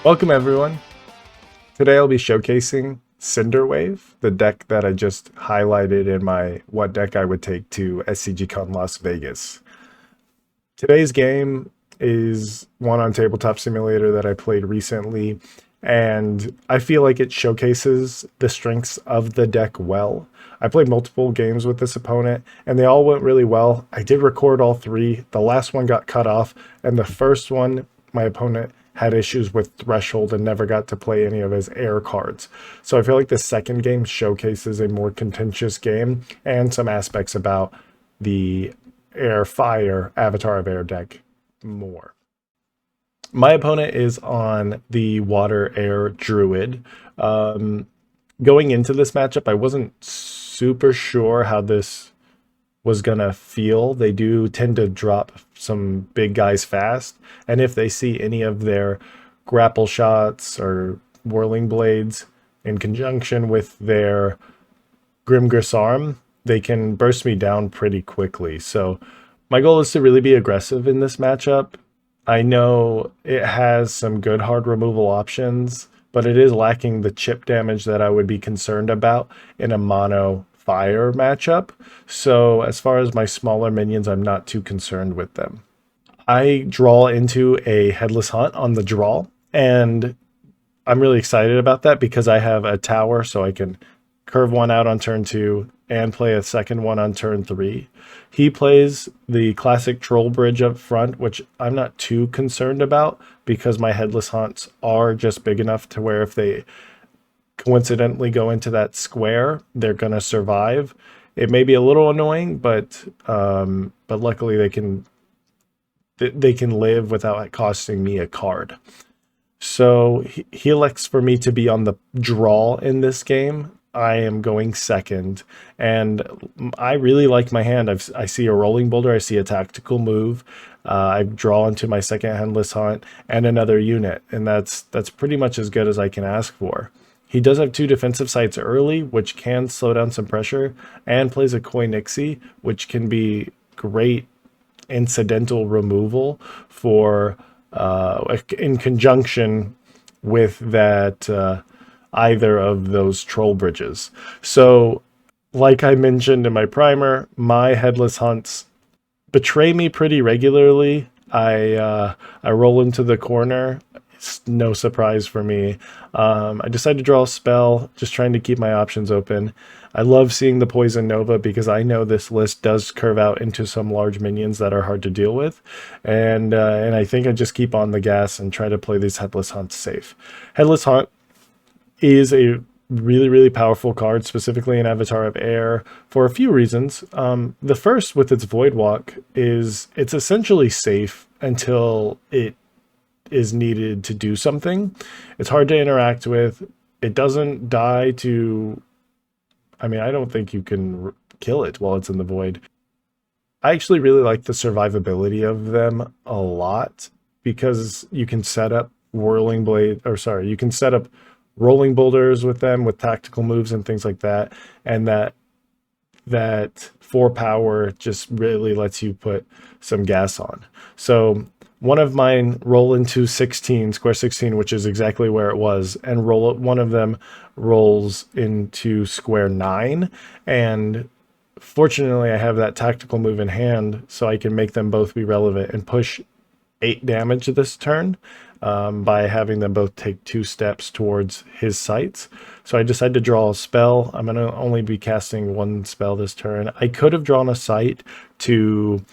Welcome everyone. Today I'll be showcasing Cinderwave, the deck that I just highlighted in my what deck I would take to SCGCon Las Vegas. Today's game is one on Tabletop Simulator that I played recently, and I feel like it showcases the strengths of the deck well. I played multiple games with this opponent, and they all went really well. I did record all three. The last one got cut off, and the first one, my opponent had issues with Threshold and never got to play any of his air cards. So I feel like the second game showcases a more contentious game and some aspects about the air fire avatar of air deck more. My opponent is on the water air druid. Going into this matchup, I wasn't super sure how this was gonna feel. They do tend to drop some big guys fast, and if they see any of their grapple shots or whirling blades in conjunction with their Grimgris arm, they can burst me down pretty quickly. So my goal is to really be aggressive in this matchup. I know it has some good hard removal options, but it is lacking the chip damage that I would be concerned about in a mono fire matchup. So as far as my smaller minions, I'm not too concerned with them. I draw into a Headless Hunt on the draw, and I'm really excited about that because I have a tower, so I can curve one out on turn 2 and play a second one on turn 3. He plays the classic Troll Bridge up front, which I'm not too concerned about because my Headless Hunts are just big enough to where if they coincidentally go into that square, they're going to survive. It may be a little annoying, but luckily they can live without it costing me a card. So he elects for me to be on the draw in this game. I am going second, and I really like my hand. I see a rolling boulder, I see a tactical move, I draw into my second Headless Hunt and another unit, and that's pretty much as good as I can ask for. He does have 2 defensive sites early, which can slow down some pressure, and plays a Koi Nixie, which can be great incidental removal for in conjunction with that either of those troll bridges. So like I mentioned in my primer, my Headless Hunts betray me pretty regularly. I roll into the corner. It's no surprise for me. I decided to draw a spell, just trying to keep my options open. I love seeing the Poison Nova because I know this list does curve out into some large minions that are hard to deal with. And I think I just keep on the gas and try to play these Headless Hunts safe. Headless Hunt is a really, really powerful card, specifically in Avatar of Air, for a few reasons. The first, with its Void Walk, is it's essentially safe until it is needed to do something. It's hard to interact with. It doesn't die to... I mean, I don't think you can kill it while it's in the void. I actually really like the survivability of them a lot because you can set up you can set up rolling boulders with them with tactical moves and things like that, and that 4 power just really lets you put some gas on. So one of mine roll into 16, square 16, which is exactly where it was, and one of them rolls into square 9, and fortunately I have that tactical move in hand, so I can make them both be relevant and push 8 damage this turn by having them both take 2 steps towards his sights. So I decided to draw a spell. I'm going to only be casting 1 spell this turn. I could have drawn a sight to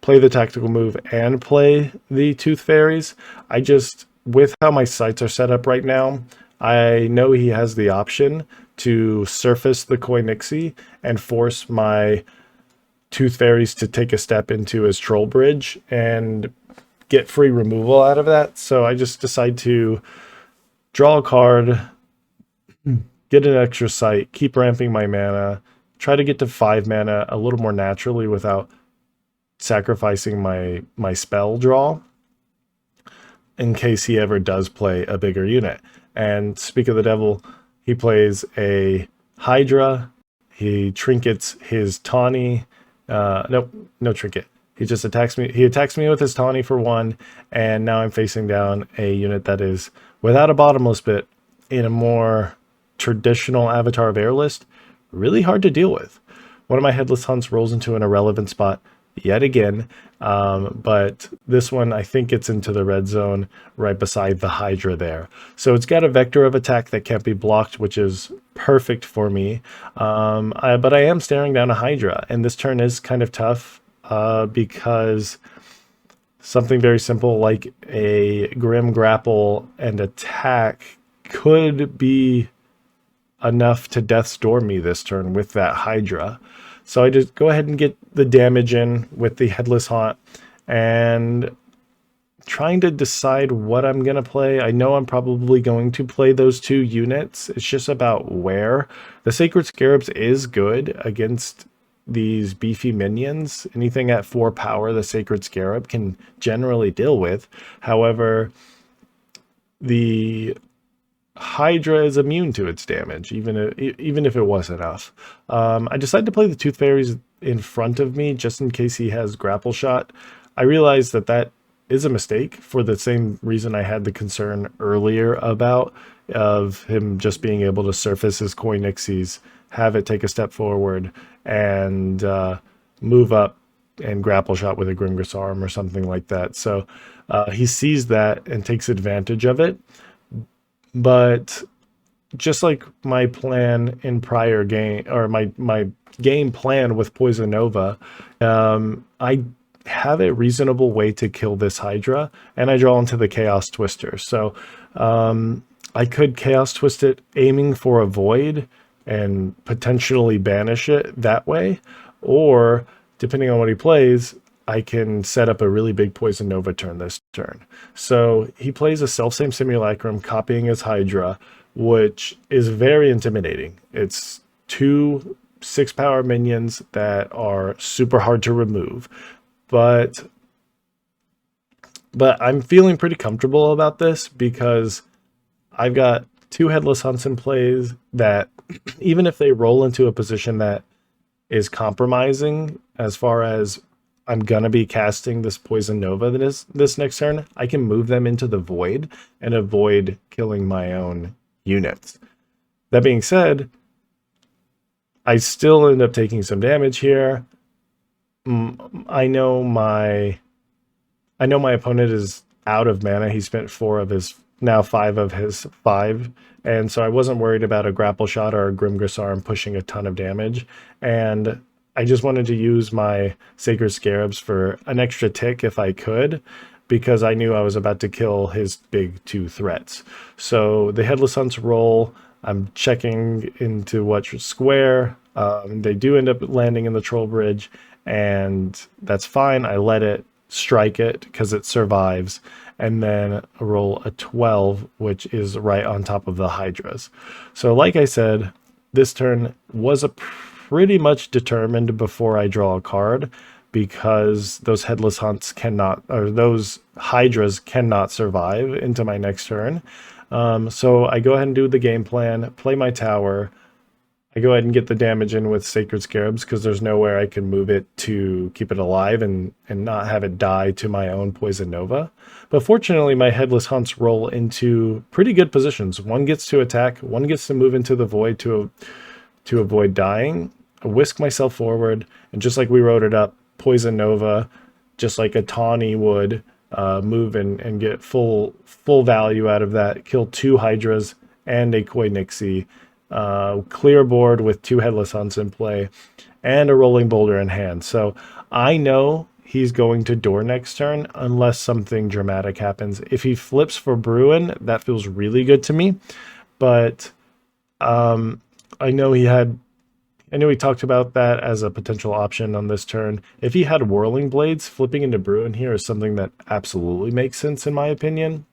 play the tactical move and play the Tooth Fairies. I just, with how my sights are set up right now, I know he has the option to surface the Koi Nixie and force my Tooth Fairies to take a step into his Troll Bridge and get free removal out of that. So I just decide to draw a card, get an extra sight, keep ramping my mana, try to get to 5 mana a little more naturally without sacrificing my spell draw in case he ever does play a bigger unit. And speak of the devil, he plays a Hydra, he trinkets his Tawny, nope, no trinket. He just attacks me. He attacks me with his tawny for 1, and now I'm facing down a unit that is without a bottomless pit in a more traditional Avatar of Air list. Really hard to deal with. One of my Headless Hunts rolls into an irrelevant spot yet again, but this one I think gets into the red zone right beside the Hydra there. So it's got a vector of attack that can't be blocked, which is perfect for me. But I am staring down a Hydra, and this turn is kind of tough because something very simple like a Grim Grapple and attack could be enough to Death's Door me this turn with that Hydra. So I just go ahead and get the damage in with the Headless Haunt and trying to decide what I'm going to play. I know I'm probably going to play those 2 units. It's just about where. The Sacred Scarabs is good against these beefy minions. Anything at 4 power, the Sacred Scarab can generally deal with. However, the Hydra is immune to its damage, even if it was enough. I decided to play the Tooth Fairies in front of me just in case he has Grapple Shot. I realized that that is a mistake for the same reason I had the concern earlier about of him just being able to surface his Koi Nixies, have it take a step forward, and move up and Grapple Shot with a Grimgris Arm or something like that. So he sees that and takes advantage of it. But just like my plan in prior game, or my game plan with Poison Nova, I have a reasonable way to kill this Hydra, and I draw into the Chaos Twister. So I could Chaos Twist it, aiming for a Void, and potentially banish it that way, or depending on what he plays, I can set up a really big Poison Nova turn this turn. So he plays a Selfsame Simulacrum, copying his Hydra, which is very intimidating. It's 2 6-power minions that are super hard to remove. But I'm feeling pretty comfortable about this because I've got 2 Headless Hunts in plays that even if they roll into a position that is compromising as far as I'm going to be casting this Poison Nova this next turn, I can move them into the Void and avoid killing my own units. That being said, I still end up taking some damage here. I know my opponent is out of mana. He spent 4 of his, now 5 of his 5. And so I wasn't worried about a Grapple Shot or a Grimgris Arm pushing a ton of damage. And I just wanted to use my Sacred Scarabs for an extra tick if I could, because I knew I was about to kill his big 2 threats. So the Headless Hunts roll. I'm checking into what square. They do end up landing in the Troll Bridge, and that's fine. I let it strike it because it survives, and then roll a 12, which is right on top of the Hydras. So like I said, this turn was pretty much determined before I draw a card, because those Headless Hunts cannot, or those Hydras cannot survive into my next turn. So I go ahead and do the game plan, play my tower. I go ahead and get the damage in with Sacred Scarabs because there's nowhere I can move it to keep it alive and not have it die to my own Poison Nova. But fortunately, my Headless Hunts roll into pretty good positions. One gets to attack, one gets to move into the Void to avoid dying. I whisk myself forward, and just like we wrote it up, Poison Nova, just like a Tawny would, move and get full value out of that. Kill 2 Hydras and a Koi Nixie. Clear board with 2 Headless Hunts in play and a Rolling Boulder in hand. So I know he's going to door next turn unless something dramatic happens. If he flips for Bruin, that feels really good to me. But I know he talked about that as a potential option on this turn. If he had Whirling Blades, flipping into Bruin here is something that absolutely makes sense in my opinion.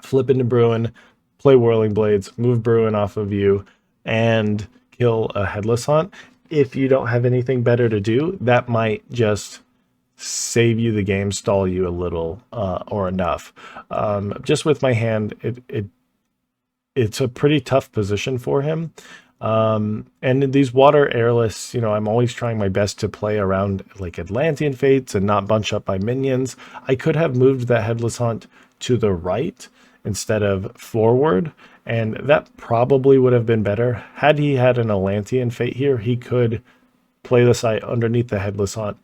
Flip into Bruin, play Whirling Blades, move Bruin off of you, and kill a Headless Hunt. If you don't have anything better to do, that might just save you the game, stall you a little or enough. Just with my hand, it's a pretty tough position for him. And in these water airless, I'm always trying my best to play around like Atlantean Fates and not bunch up my minions. I could have moved that Headless Hunt to the right instead of forward, and that probably would have been better. Had he had an Atlantean Fate here, he could play the site underneath the Headless Hunt,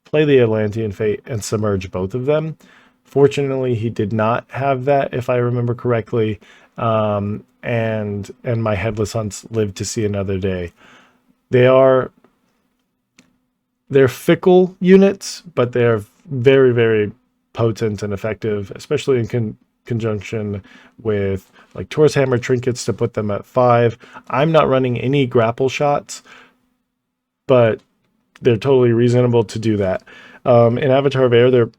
play the Atlantean Fate, and submerge both of them. Fortunately, he did not have that, if I remember correctly, and my Headless Hunts lived to see another day. They're fickle units, but they're very, very potent and effective, especially in conjunction with like Taurus Hammer trinkets to put them at 5. I'm not running any grapple shots, but they're totally reasonable to do that. In Avatar of Air,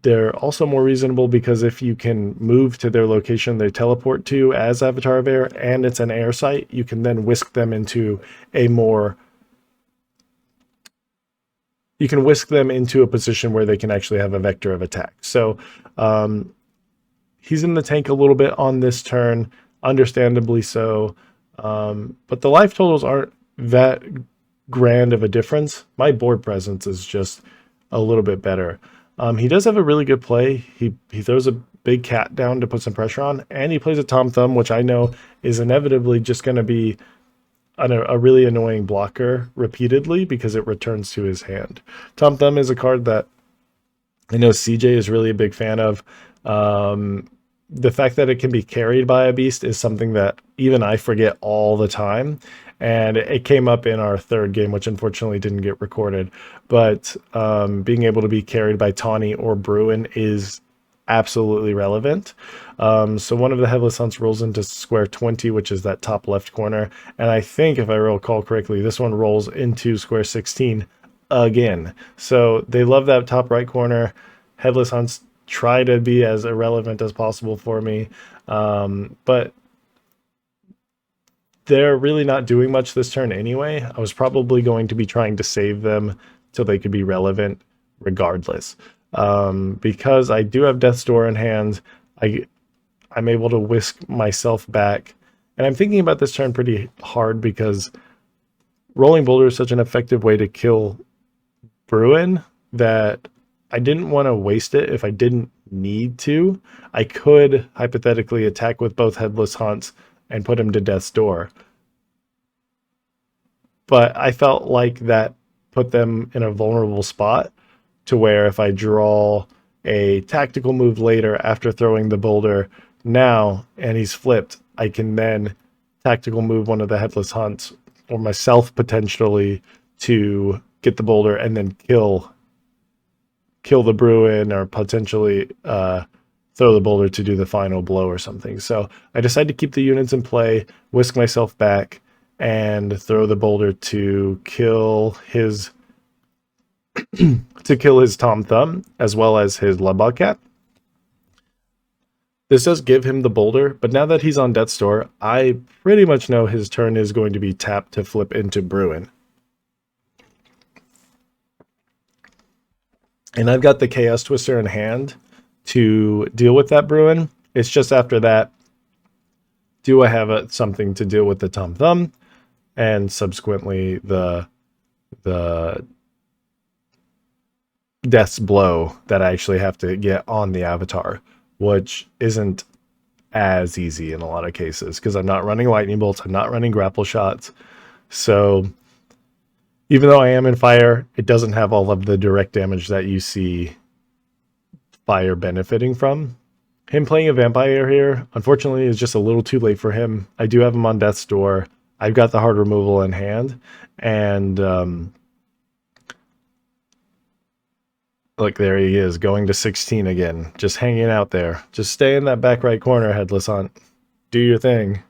they're also more reasonable because if you can move to their location they teleport to as Avatar of Air, and it's an air site, you can then whisk them into a position where they can actually have a vector of attack. So he's in the tank a little bit on this turn, understandably so. But the life totals aren't that grand of a difference. My board presence is just a little bit better. He does have a really good play. He throws a big cat down to put some pressure on, and he plays a Tom Thumb, which I know is inevitably just going to be a really annoying blocker repeatedly because it returns to his hand. Tom Thumb is a card that I know CJ is really a big fan of. The fact that it can be carried by a beast is something that even I forget all the time. And it came up in our third game, which unfortunately didn't get recorded. But being able to be carried by Tawny or Bruin is absolutely relevant. So one of the Headless Hunts rolls into square 20, which is that top left corner. And I think, if I recall correctly, this one rolls into square 16 again. So they love that top right corner. Headless Hunts try to be as irrelevant as possible for me. But they're really not doing much this turn anyway. I was probably going to be trying to save them till they could be relevant regardless. Because I do have Death's Door in hand, I'm able to whisk myself back. And I'm thinking about this turn pretty hard because Rolling Boulder is such an effective way to kill Bruin that I didn't want to waste it if I didn't need to. I could hypothetically attack with both Headless Hunts and put him to Death's Door. But I felt like that put them in a vulnerable spot to where if I draw a tactical move later after throwing the boulder now and he's flipped, I can then tactical move one of the Headless Hunts or myself potentially to get the boulder and then kill the Bruin, or potentially throw the boulder to do the final blow or something. So I decided to keep the units in play, whisk myself back, and throw the boulder to kill his Tom Thumb as well as his Lubbock Cat. This does give him the boulder, but now that he's on Death's Door, I pretty much know his turn is going to be tapped to flip into Bruin. And I've got the Chaos Twister in hand to deal with that Bruin. It's just after that, do I have something to deal with the Tom Thumb and subsequently the Death's Blow that I actually have to get on the Avatar, which isn't as easy in a lot of cases because I'm not running lightning bolts, I'm not running grapple shots. So even though I am in fire, it doesn't have all of the direct damage that you see fire benefiting from. Him playing a vampire here, unfortunately, is just a little too late for him. I do have him on Death's Door. I've got the hard removal in hand. And look, there he is, going to 16 again. Just hanging out there. Just stay in that back right corner, Headless Hunt. Do your thing.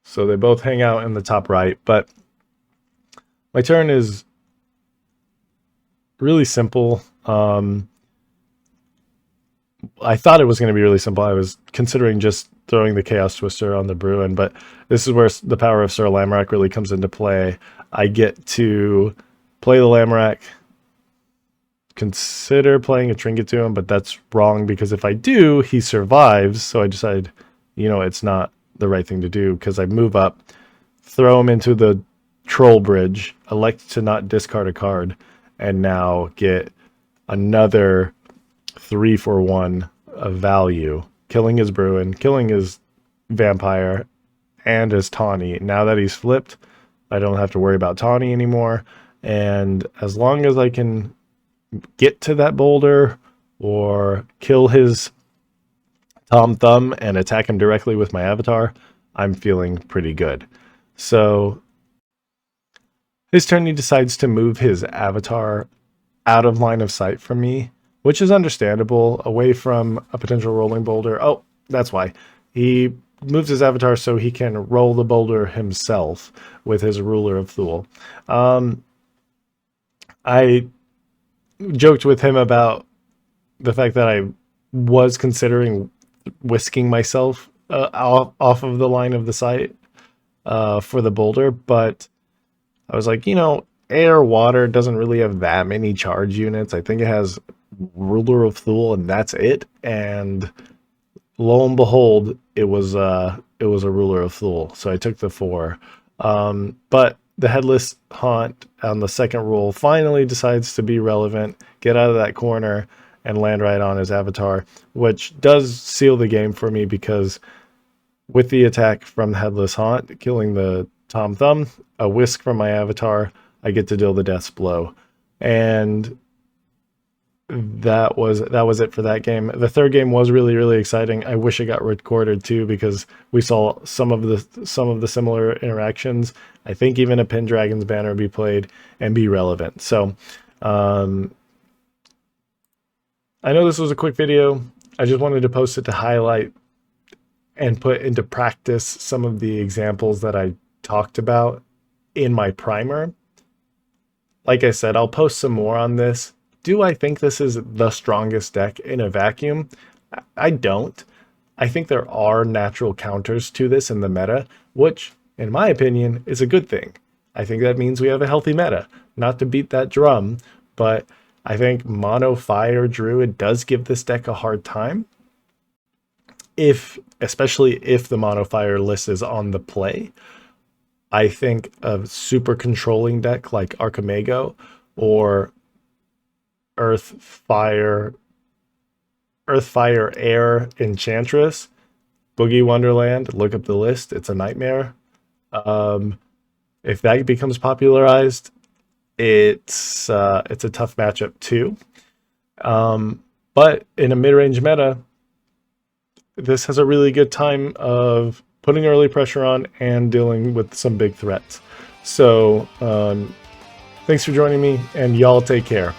So they both hang out in the top right, but my turn is really simple. I thought it was going to be really simple. I was considering just throwing the Chaos Twister on the Bruin, but this is where the power of Sir Lamorak really comes into play. I get to play the Lamorak, consider playing a trinket to him, but that's wrong because if I do, he survives. So I decided, you know, it's not the right thing to do because I move up, throw him into the troll bridge, elect to not discard a card, and now get another 3 for 1 of value, killing his Bruin, killing his Vampire, and his Tawny. Now that he's flipped, I don't have to worry about Tawny anymore. And as long as I can get to that boulder or kill his Tom Thumb and attack him directly with my avatar, I'm feeling pretty good. So his turn, he decides to move his avatar out of line of sight from me, which is understandable, away from a potential rolling boulder. Oh, that's why. He moves his avatar so he can roll the boulder himself with his Ruler of Thule. I joked with him about the fact that I was considering whisking myself off of the line of the sight for the boulder, but I was like, you know, air, water doesn't really have that many charge units. I think it has Ruler of Thule and that's it. And lo and behold, it was a Ruler of Thule. So I took the 4. But the Headless Haunt on the second roll finally decides to be relevant, get out of that corner, and land right on his avatar, which does seal the game for me because with the attack from Headless Haunt, killing the Tom Thumb, a whisk from my avatar, I get to deal the Death's Blow. And that was it for that game. The third game was really, really exciting. I wish it got recorded too because we saw some of the similar interactions. I think even a Pendragon's banner be played and be relevant. So I know this was a quick video. I just wanted to post it to highlight and put into practice some of the examples that I talked about in my primer. Like I said, I'll post some more on this. Do I think this is the strongest deck in a vacuum? I don't. I think there are natural counters to this in the meta, which, in my opinion, is a good thing. I think that means we have a healthy meta. Not to beat that drum, but I think Mono Fire Druid does give this deck a hard time. Especially if the Mono Fire list is on the play. I think a super controlling deck like Archimago or Earth, Fire, Air, Enchantress, Boogie Wonderland, look up the list. It's a nightmare. If that becomes popularized, it's a tough matchup too. But in a mid-range meta, this has a really good time of putting early pressure on and dealing with some big threats. So thanks for joining me, and y'all take care.